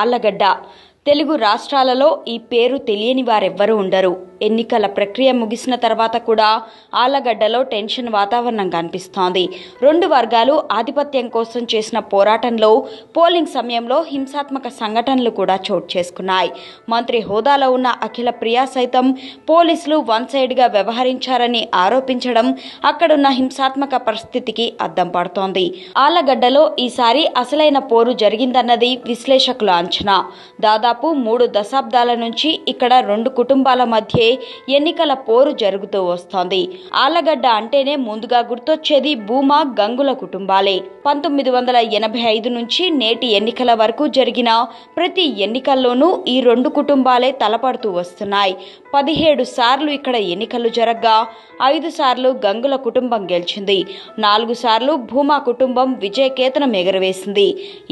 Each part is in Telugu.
ఆళ్లగడ్డ తెలుగు రాష్ట్రాలలో ఈ పేరు తెలియని వారెవ్వరూ ఉండరు. ఎన్నికల ప్రక్రియ ముగిసిన తర్వాత కూడా ఆళ్లగడ్డలో టెన్షన్ వాతావరణం కనిపిస్తోంది. రెండు వర్గాలు ఆధిపత్యం కోసం చేసిన పోరాటంలో పోలింగ్ సమయంలో హింసాత్మక సంఘటనలు కూడా చోటు చేసుకున్నాయి. మంత్రి హోదాలో ఉన్న అఖిల ప్రియ సైతం పోలీసులు వన్ సైడ్గా వ్యవహరించారని ఆరోపించడం అక్కడున్న హింసాత్మక పరిస్థితికి అద్దం పడుతోంది. ఆళ్లగడ్డలో ఈసారి అసలైన పోరు జరిగిందన్నది విశ్లేషకుల అంచనా. దాదాపు 3 దశాబ్దాల నుంచి ఇక్కడ రెండు కుటుంబాల మధ్య ఎన్నికల పోరు జరుగుతూ వస్తోంది. ఆళ్లగడ్డ అంటేనే ముందుగా గుర్తొచ్చేది భూమా, గంగుల కుటుంబాలే. 1985 నుంచి నేటి ఎన్నికల వరకు జరిగిన ప్రతి ఎన్నికల్లోనూ ఈ రెండు కుటుంబాలే తలపడుతూ వస్తున్నాయి. 17 సార్లు ఇక్కడ ఎన్నికలు జరగ్గా 5 సార్లు గంగుల కుటుంబం గెలిచింది. 4 సార్లు భూమా కుటుంబం విజయకేతనం ఎగరవేసింది.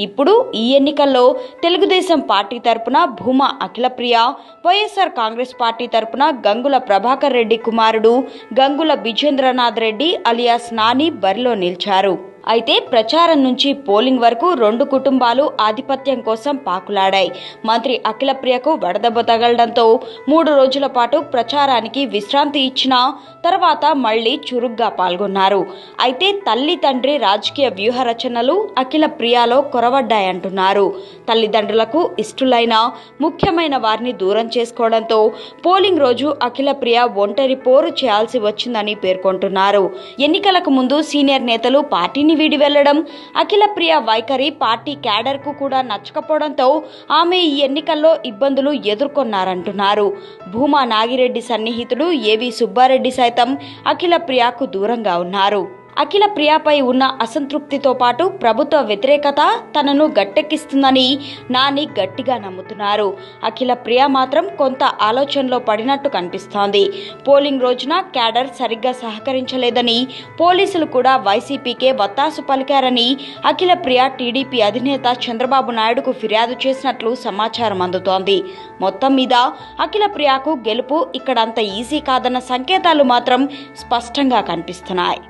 ఇప్పుడు ఈ ఎన్నికల్లో తెలుగుదేశం పార్టీ తరపున భూమా అఖిలప్రియ, వైఎస్ఆర్ కాంగ్రెస్ పార్టీ తరపున గంగుల ప్రభాకర్ రెడ్డి కుమారుడు గంగుల విజేంద్రనాథ్ రెడ్డి అలియాస్ నాని బరిలో నిలిచారు. అయితే ప్రచారం నుంచి పోలింగ్ వరకు రెండు కుటుంబాలు ఆధిపత్యం కోసం పాకులాడాయి. మంత్రి అఖిలప్రియకు వడదెబ్బ తగలడంతో 3 రోజుల పాటు ప్రచారానికి విశ్రాంతి ఇచ్చిన తర్వాత మళ్లీ చురుగ్గా పాల్గొన్నారు. అయితే తల్లి తండ్రి రాజకీయ వ్యూహ రచనలు అఖిలప్రియలో కొరవడ్డాయంటున్నారు. తల్లిదండ్రులకు ఇష్టులైన ముఖ్యమైన వారిని దూరం చేసుకోవడంతో పోలింగ్ రోజు అఖిలప్రియ ఒంటరి పోరు చేయాల్సి వచ్చిందని పేర్కొంటున్నారు. ఎన్నికలకు ముందు సీనియర్ నేతలు పార్టీని వీడి వెళ్లడం, అఖిలప్రియ వైఖరి పార్టీ క్యాడర్కు కూడా నచ్చకపోవడంతో ఆమె ఈ ఎన్నికల్లో ఇబ్బందులు ఎదుర్కొన్నారంటున్నారు. భూమా నాగిరెడ్డి సన్నిహితుడు ఏవి సుబ్బారెడ్డి సైతం అఖిలప్రియకు దూరంగా ఉన్నారు. అఖిలప్రియపై ఉన్న అసంతృప్తితో పాటు ప్రభుత్వ వ్యతిరేకత తనను గట్టెక్కిస్తుందని నాని గట్టిగా నమ్ముతున్నారు. అఖిలప్రియ మాత్రం కొంత ఆలోచనలో పడినట్టు కనిపిస్తోంది. పోలింగ్ రోజున క్యాడర్ సరిగ్గా సహకరించలేదని, పోలీసులు కూడా వైసీపీకే వత్తాసు పలికారని అఖిలప్రియ టీడీపీ అధినేత చంద్రబాబు నాయుడుకు ఫిర్యాదు చేసినట్లు సమాచారం అందుతోంది. మొత్తం మీద అఖిలప్రియకు గెలుపు ఇక్కడంత ఈజీ కాదన్న సంకేతాలు మాత్రం స్పష్టంగా కనిపిస్తున్నాయి.